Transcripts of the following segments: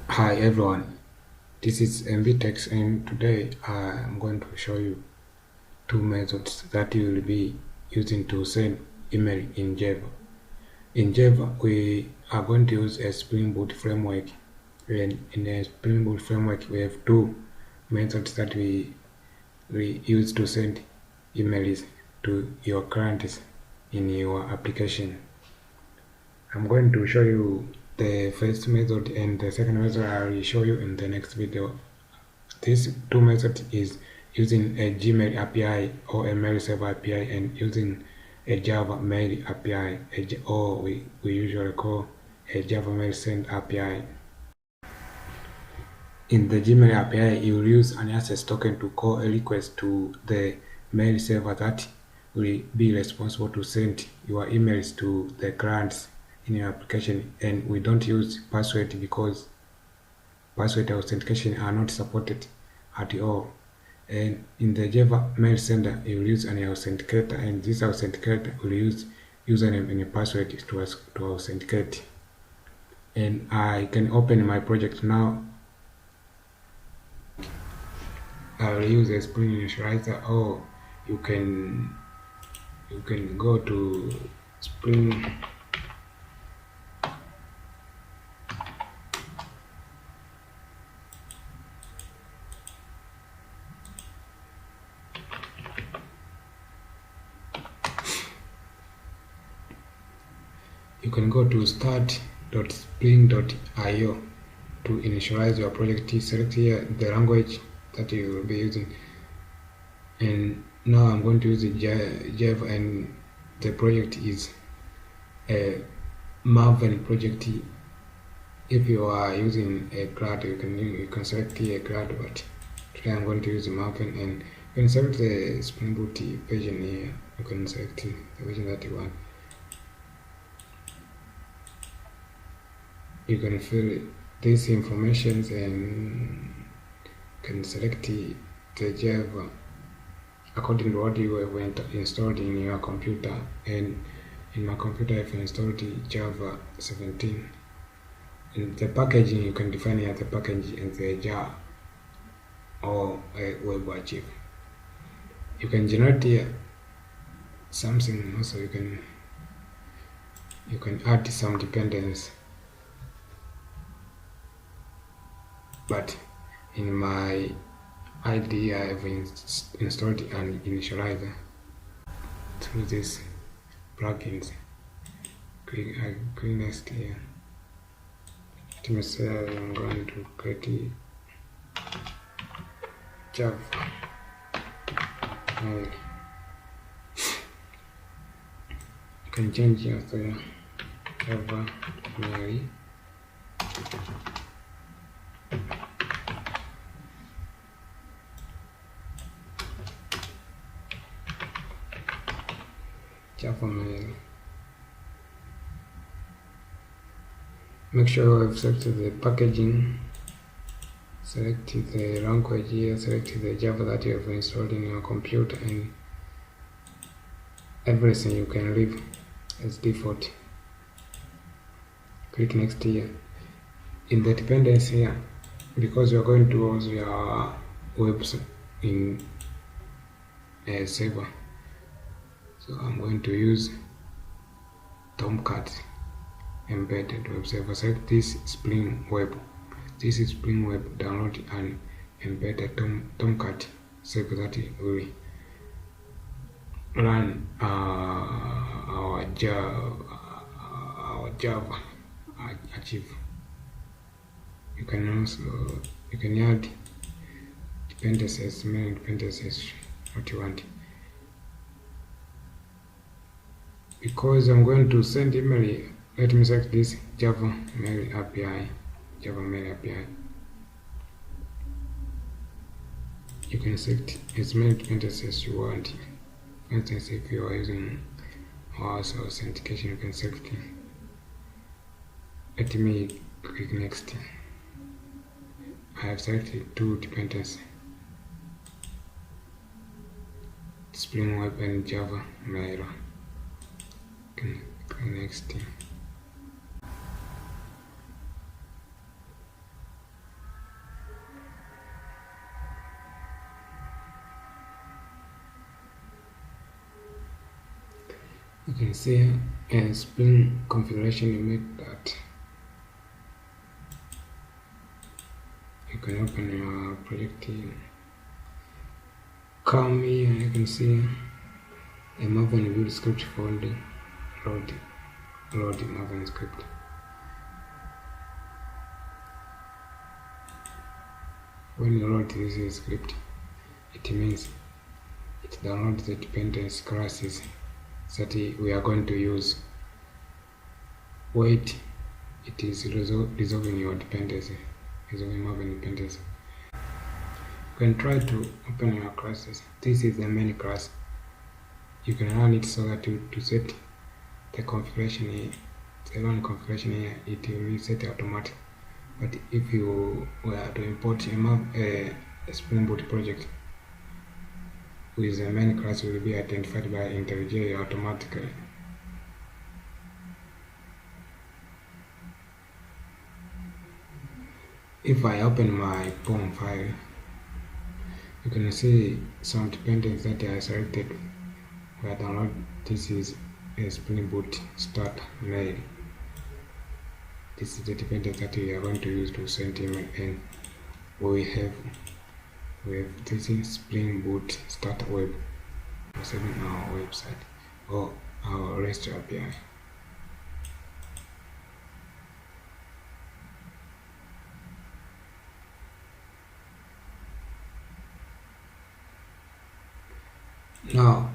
Hi everyone, this is MBTech and today I'm going to show you two methods that you will be using to send email in Java. In Java, we are going to use a Spring Boot framework, and in a Spring Boot framework we have two methods that we use to send emails to your clients in your application. I'm going to show you the first method and the second method I will show you in the next video. This two methods is using a Gmail API or a mail server API and using a Java mail API, or we usually call a Java mail send API. In the Gmail API, you will use an access token to call a request to the mail server that will be responsible to send your emails to the clients in your application, and we don't use password because password authentication are not supported at all. And in the Java mail sender, you will use an authenticator, and this authenticator will use username and password to authenticate. And I can open my project now. I will use a Spring initializer, or you can go to Spring. You can go to start.spring.io to initialize your project. Select here the language that you will be using, and now I'm going to use Java, and the project is a Maven project. If you are using a CRUD, you can select here a CRUD, but today I'm going to use Maven, and you can select the Spring Boot version here. You can select the version that you want. You can fill these informations and can select the Java according to what you have installed in your computer. And in my computer I've installed Java 17. In the packaging, you can define here the package and the jar or a web archive. You can generate here something. Also you can add some dependencies, but in my IDE I have installed an initializer through these plugins. Click next here. Let me say I'm going to create Java mail. You can change here to Java mail. Java mail. Make sure you have selected the packaging, select the language here, select the Java that you have installed in your computer, and everything you can leave as default. Click next here. In the dependency here, because you are going to use your website in a server, so I'm going to use Tomcat embedded web server. Select this Spring Web. This is Spring Web. Download and embed a Tomcat server that will run our Java archive. You can add dependencies, many dependencies, what you want. Because I'm going to send email, let me select this Java mail API. Java mail API. You can select as many dependencies as you want. For instance, if you are using also authentication, you can select it. Let me click next. I have selected two dependencies, Spring Web and Java mail. Click next. can see a Spring configuration. You make that. You can open your project here. Come here, you can see a Maven build script folder. Load Maven script. When you load this script, it means it downloads the dependency classes that we are going to use. Wait, it is resolving your dependency, resolving Maven dependency. You can try to open your classes. This is the main class. You can run it so that to set the configuration here, the run configuration here, it will reset automatically. But if you were to import a Spring Boot project with the main class, will be identified by IntelliJ automatically. If I open my POM file, you can see some dependencies that I selected were downloaded. This is a Spring Boot start mail. This is the dependency that we are going to use to send email, and we have this is Spring Boot start web for saving our website or our REST API. Now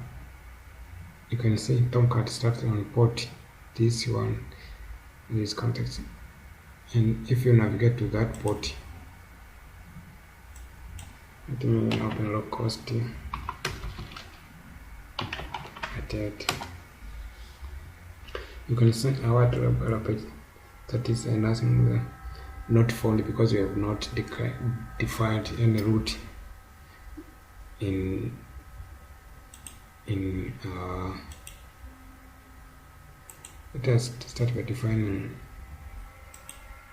you can see Tomcat starts on port this one, this context, and if you navigate to that port, let me open localhost here. You can see our page that is nothing not found because we have not defined any route in let us start by defining,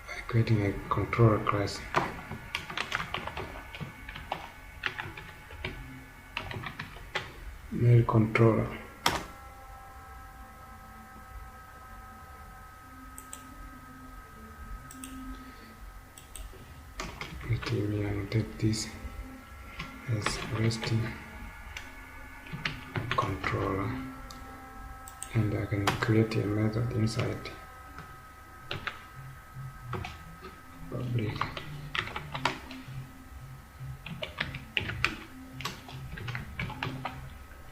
by creating a controller class. Mail controller. Let me annotate this as REST controller, and I can create a method inside public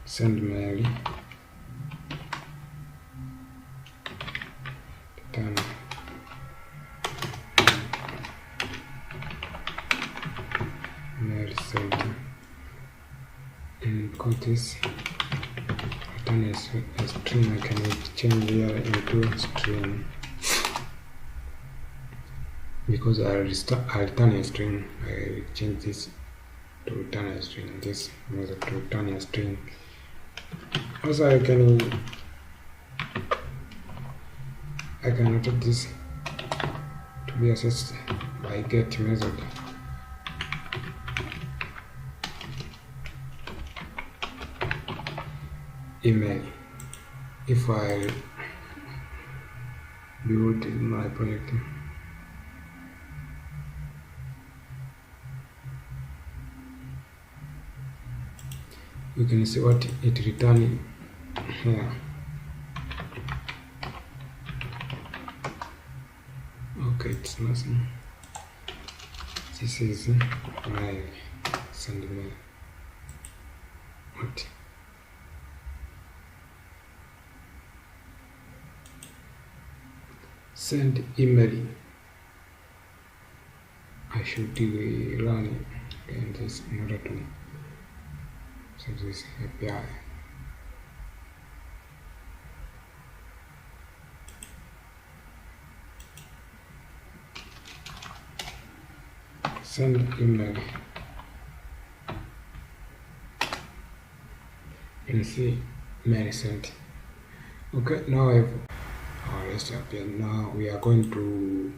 send mail return mail sent, and because this return is a string, I can change here into string. Because I return a string, I change this to return a string, this method to return a string. Also I can notate this to be accessed by get method. Email. If I build my project, you can see what it returning here. Okay, it's nothing. This is my send mail. What? Send email. I should run it and this in order to set this API. Send email. You can see mail sent. Okay, now I have our REST API. Now we are going to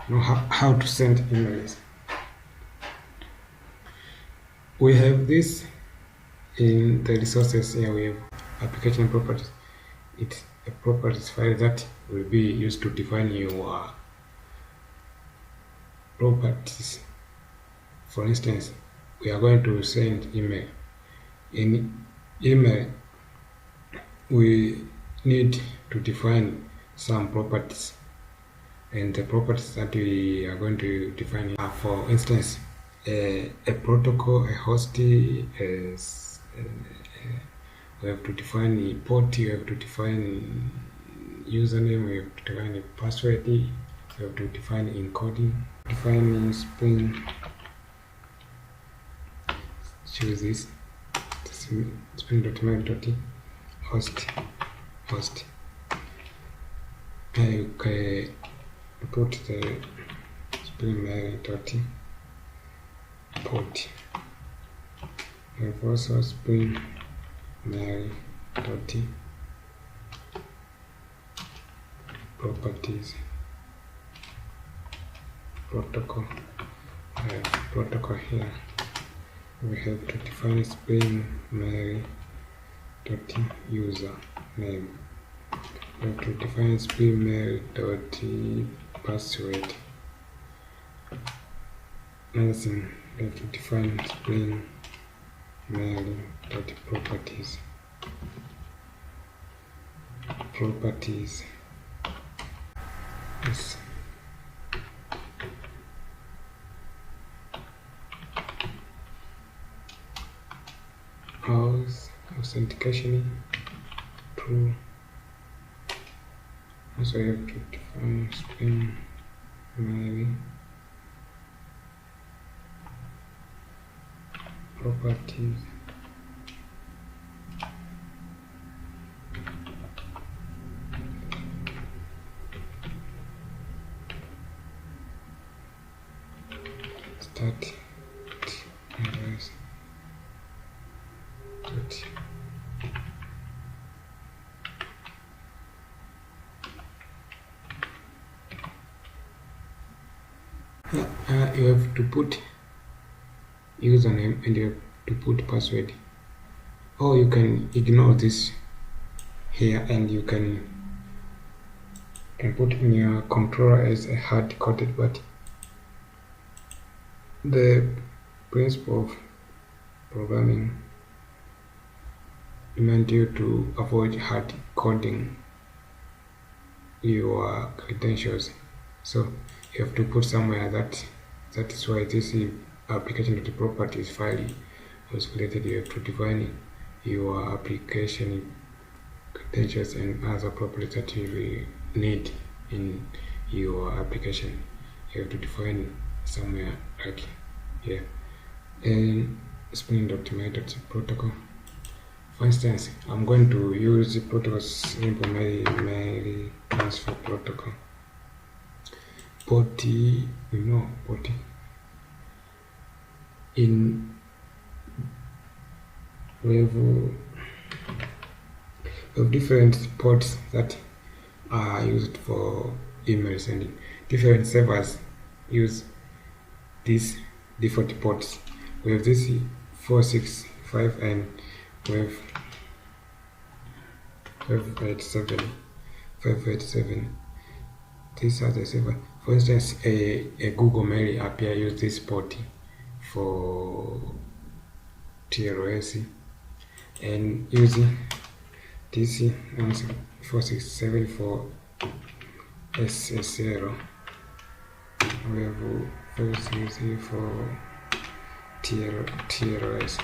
know how to send emails. We have this in the resources here. We have application properties. It's a properties file that will be used to define your properties. For instance, we are going to send email. In email, we need to define some properties, and the properties that we are going to define are, for instance, a protocol, a host, we have to define the port, we have to define username, we have to define a password, we have to define encoding, define Spring. Choose this spring.mail.host. You can put the spring mail.port. We have also spring mail.properties protocol. I have protocol here. We have to define spring mail.username. We have to define spring mail.password. Another thing, we have to define spring mail.properties. Properties. Yes. Authentication, true. Also, you have to define spring mail properties. Start. You have to put username and you have to put password, or you can ignore this here and you can put in your controller as a hard-coded, but the principle of programming meant you to avoid hard coding your credentials, so you have to put somewhere that is why this application.properties file was created. You have to define your application credentials and other properties that you will need in your application. You have to define somewhere like here. And spring.mail.protocol. For instance, I'm going to use the protocol simple mail transfer protocol. Port, in we have different ports that are used for email sending. Different servers use these default ports. We have this 465 and we have 587. These are the server. For instance, a Google Mail API use this port for TLS, and using this 467 for SSL. We have 460 for TLS.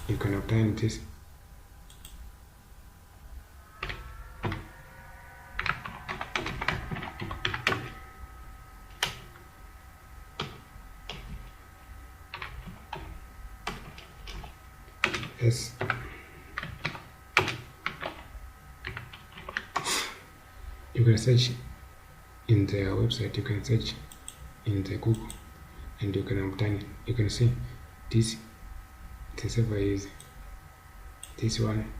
You can obtain this. Yes. You can search in their website, you can search in the Google, and you can obtain. You can see this. The server is this one.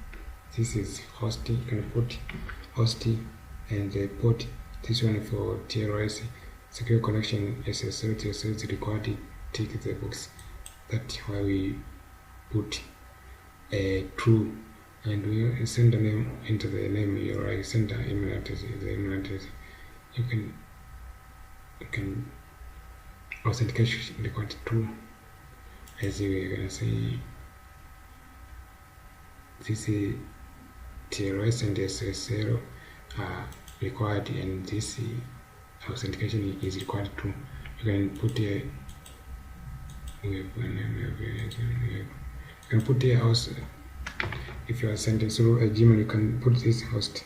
This is host. You can put host and the port. This one for TLS, secure connection, SSL, TSL required. Tick the box. That's why we put a true and we send the name into the name here. I send the email address. The email address you can authentication required true, as you are gonna see. This is TLS and SSL are required, and this authentication is required too. You can put here. You can put here also. If you are sending through a Gmail, you can put this host.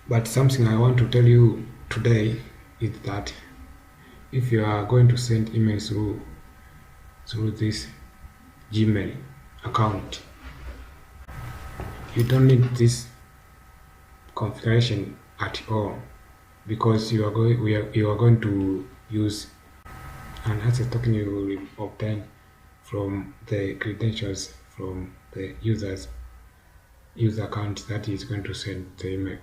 But something I want to tell you today is that if you are going to send emails through this Gmail account, you don't need this configuration at all, because you are going to use an access token you will obtain from the credentials from the user account that is going to send the email.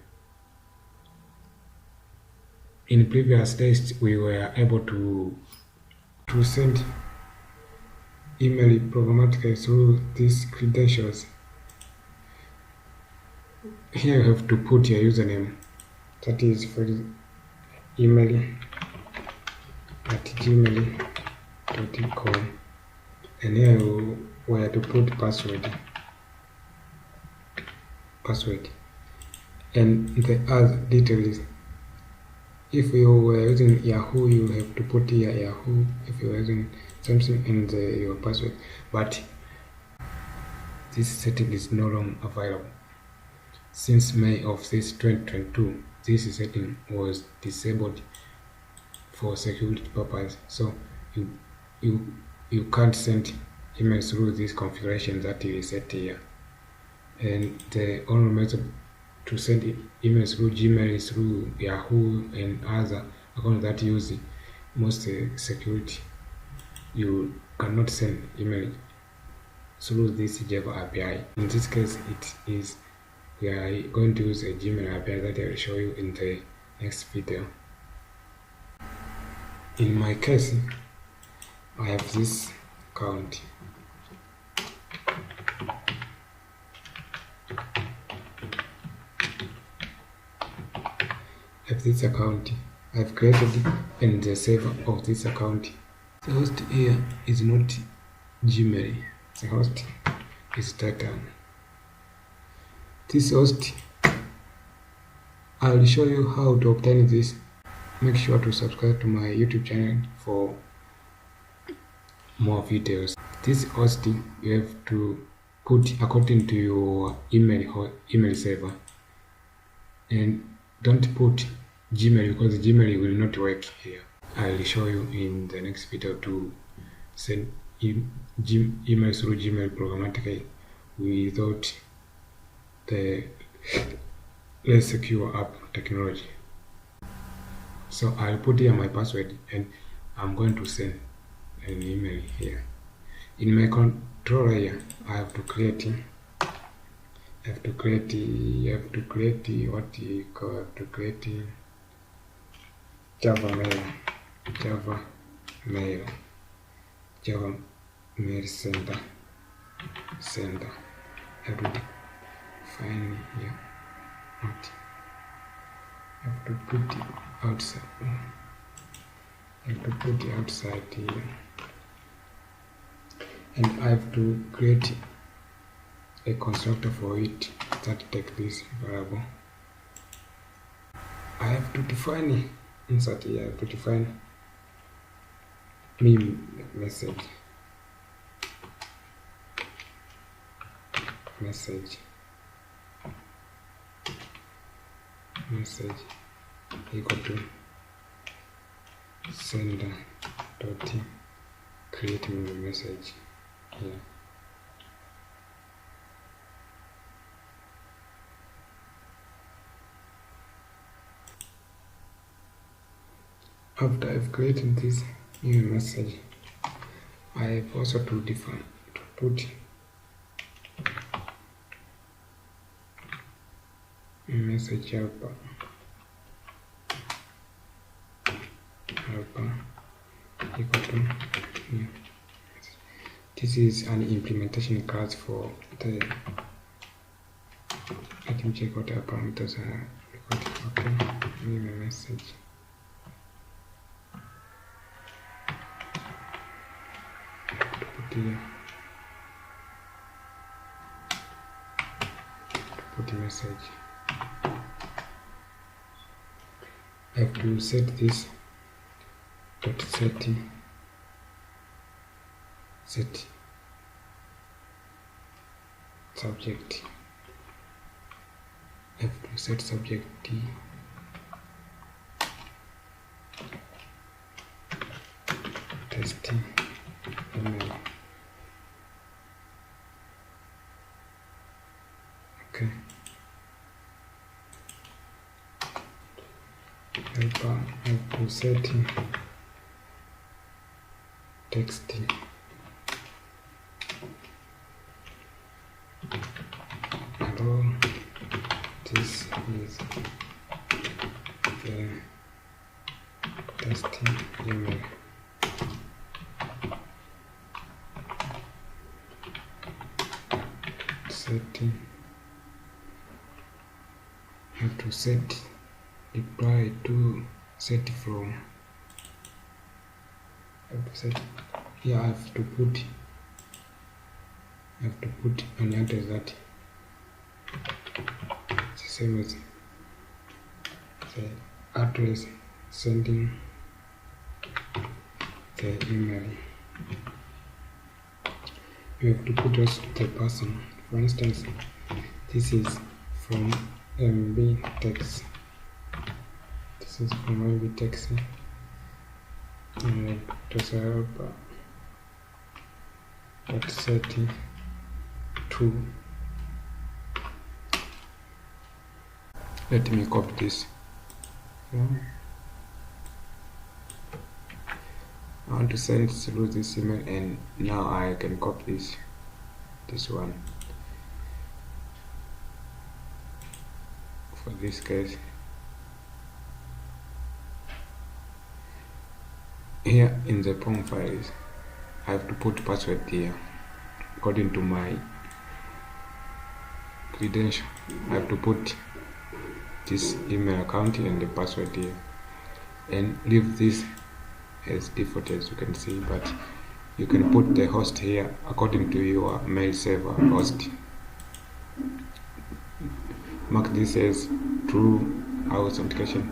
In previous days, we were able to send email programmatically through these credentials. Here you have to put your username, that is for email at gmail.com, and here you were to put password, and the other details. If you were using Yahoo, you have to put here Yahoo. If you are using something in your password, but this setting is no longer available. Since May of this 2022, this setting was disabled for security purposes. So you can't send emails through this configuration that you set here. And the only method to send emails through Gmail is through Yahoo and other accounts that use most security. You cannot send email through this Java API. In this case, we are going to use a Gmail API that I will show you in the next video. In my case, I have this account. I've created and the server of this account. The host here is not Gmail. The host is Titan. This host, I will show you how to obtain this. Make sure to subscribe to my YouTube channel for more videos. This host you have to put according to your email server, and don't put Gmail, because Gmail will not work here. I will show you in the next video to send email through Gmail programmatically without the less secure app technology. So I'll put here my password, and I'm going to send an email here. In my controller here, I have to create Java mail sender. I have to define here. I have to put it outside. Here, and I have to create a constructor for it that takes this variable. I have to define inside here. I have to define me message. Equal to sender dot create me message here. After I've created this new message, I have also to put message helper equal to new. This is an implementation class for the. Let me check what our parameters are. Okay, leave a message. Put here. Put a message. I have to set this dot setting. Set subject. I have to set subject D. Testing email. Okay. Helper, I have to set texting. Hello, this is the testing email. Setting. I have to set reply to set from. I have to set here. I have to put an address that it's the same as the address sending the email. You have to put also the person. For instance, this is from MB text. This is from MB text. And just help at setting to. Let me copy this. I want to send through this email, and now I can copy this one. For this case, here in the POM files, I have to put password here according to my credential. I have to put this email account and the password here, and leave this as default as you can see, but you can put the host here according to your mail server host. Mark this as true authentication.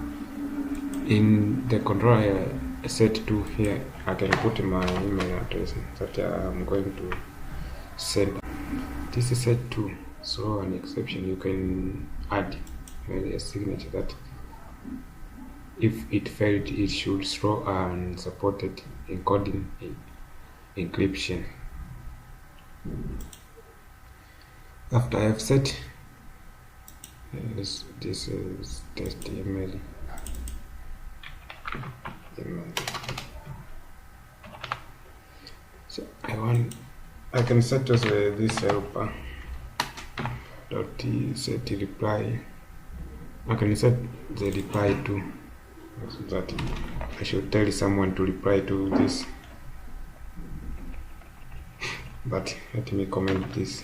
In the controller set to here, I can put my email address that I'm going to send. This is set to, so an exception you can add a signature that if it failed, it should throw unsupported encoding encryption. After I have set this is test email. So I can set as this helper dot set reply. I can set the reply to, so that I should tell someone to reply to this. But let me comment this.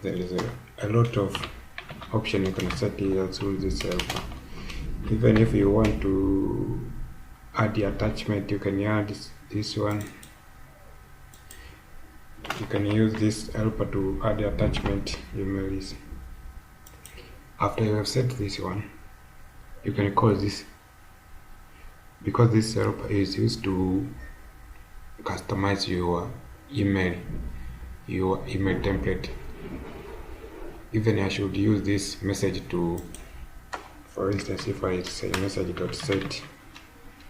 There is a lot of option you can set here through this helper. Even if you want to add the attachment, you can add this one. You can use this helper to add the attachment emails. After you have set this one, you can call this, because this helper is used to customize your email template. Even I should use this message to, for instance, if I say message dot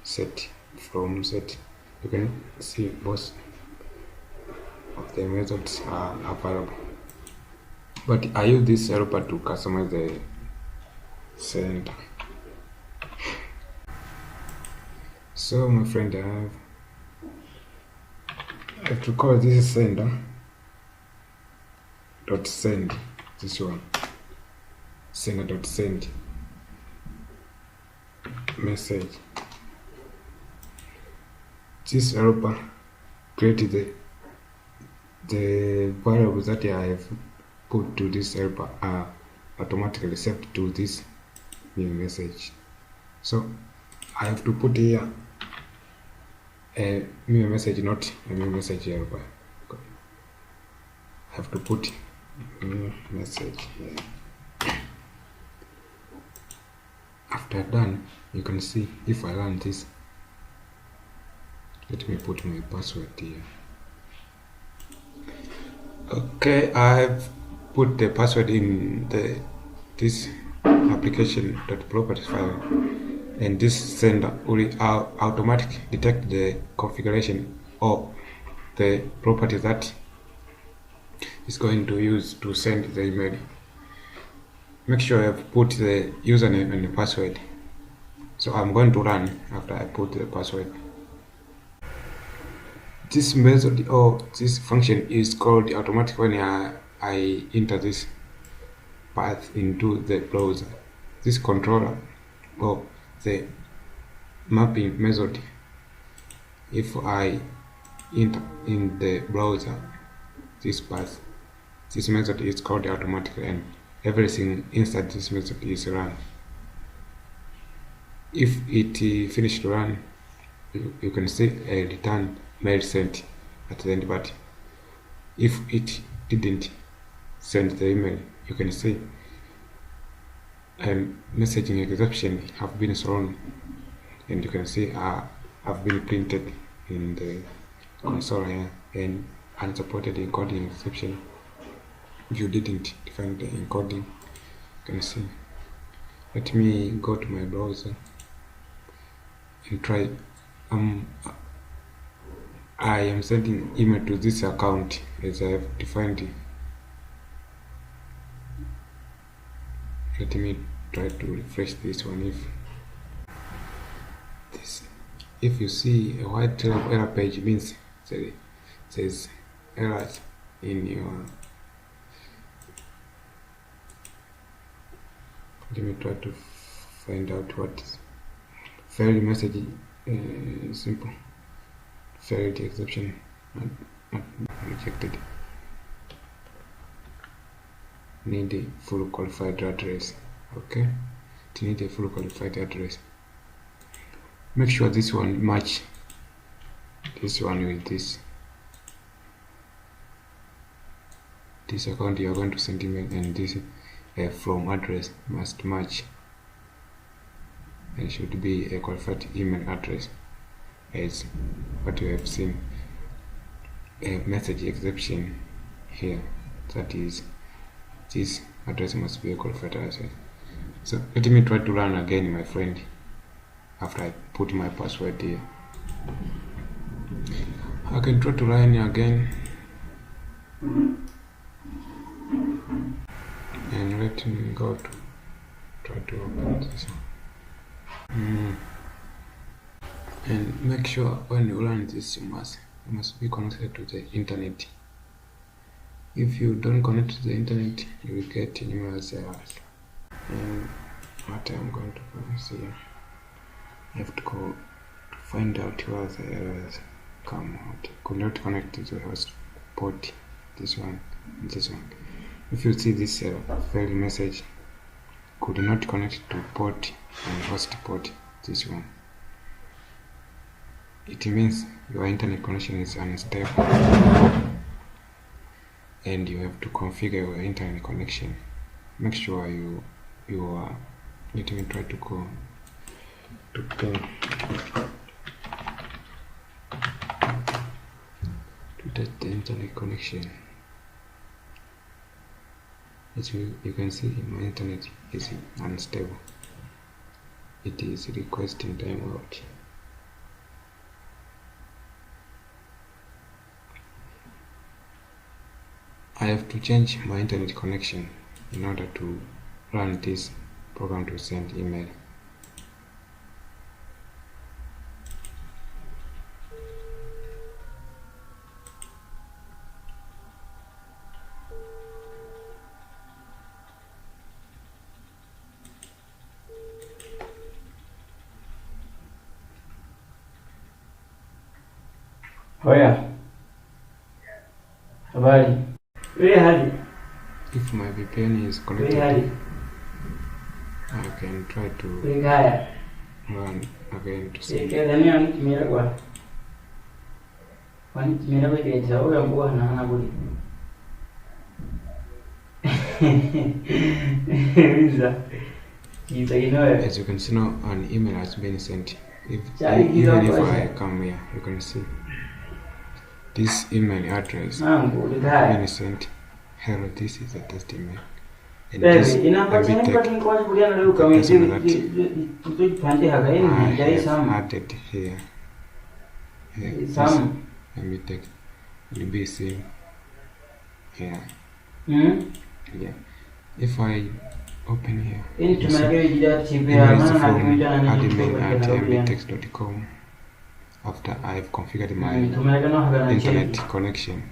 set from set, you can see both of the methods are available. But I use this helper to customize the sender. So my friend, I have to call this sender dot send, this one, sender dot send message. This this helper create the variables that I have put to this helper are automatically set to this new message. So I have to put here a new message, not a new message helper. I have to put new message here. After done, you can see if I run this. Let me put my password here. Okay, I have put the password in this application.properties file, and this sender will automatically detect the configuration of the property that is going to use to send the email. Make sure you have put the username and the password. So I'm going to run after I put the password. This method or this function is called automatic when I enter this path into the browser. This controller or the mapping method, if I enter in the browser this path, this method is called automatic, and everything inside this method is run. If it finished to run, you can see a return mail sent at the end, but if it didn't send the email, you can see a messaging exception have been thrown, and you can see have been printed in the console here, and unsupported encoding exception. If you didn't define the encoding, you can see. Let me go to my browser and try. I am sending email to this account as I have defined it. Let me try to refresh this one. If you see a white error page, means says errors in your. Let me try to find out what is failed message. Simple failed exception, not rejected. Need a full qualified address. Okay, to need a full qualified address, make sure this one match this one with this account you are going to send email, and this from address must match, and should be a qualified email address as what you have seen. A message exception here, that is this address must be a qualified address. So let me try to run again, my friend, after I put my password here. I can try to run again, and let me go to try to open this one. And make sure when you run this, you must be connected to the internet. If you don't connect to the internet, you will get numerous errors. And what I'm going to do here, I have to go to find out where the errors come out. Could not connect to the host port, this one and this one. If you see this failed message, could not connect to port and host port, this one, it means your internet connection is unstable, and you have to configure your internet connection. Make sure you are. Let me try to go to test the internet connection. As you can see, my internet is unstable. It is requesting timeout. I have to change my internet connection in order to run this program to send email. Oya, habari. Wewe hali. If my VPN is connected, I can try to run again to see. As you can see now, an email has been sent. Even if I come here, you can see this email address has been sent. Hello, this is a test email. And this I have added here. This MBTech will be same here. Yeah. If I open here, you see emails from admin@mbtext.com. After I've configured my internet connection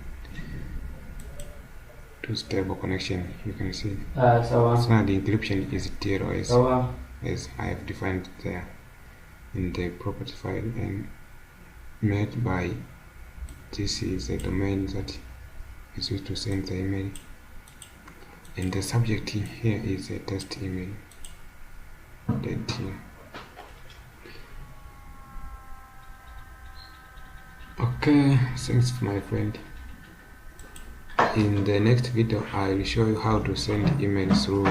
to stable connection, you can see. So now the encryption is TLS as I have defined there in the property file, and made by this is a domain that is used to send the email, and the subject here is a test email. That here. Okay, thanks my friend. In the next video I will show you how to send emails through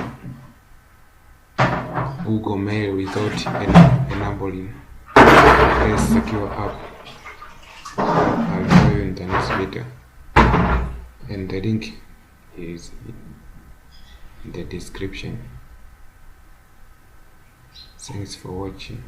Google Mail without enabling a secure app. I'll show you in the next video, and the link is in the description. Thanks for watching.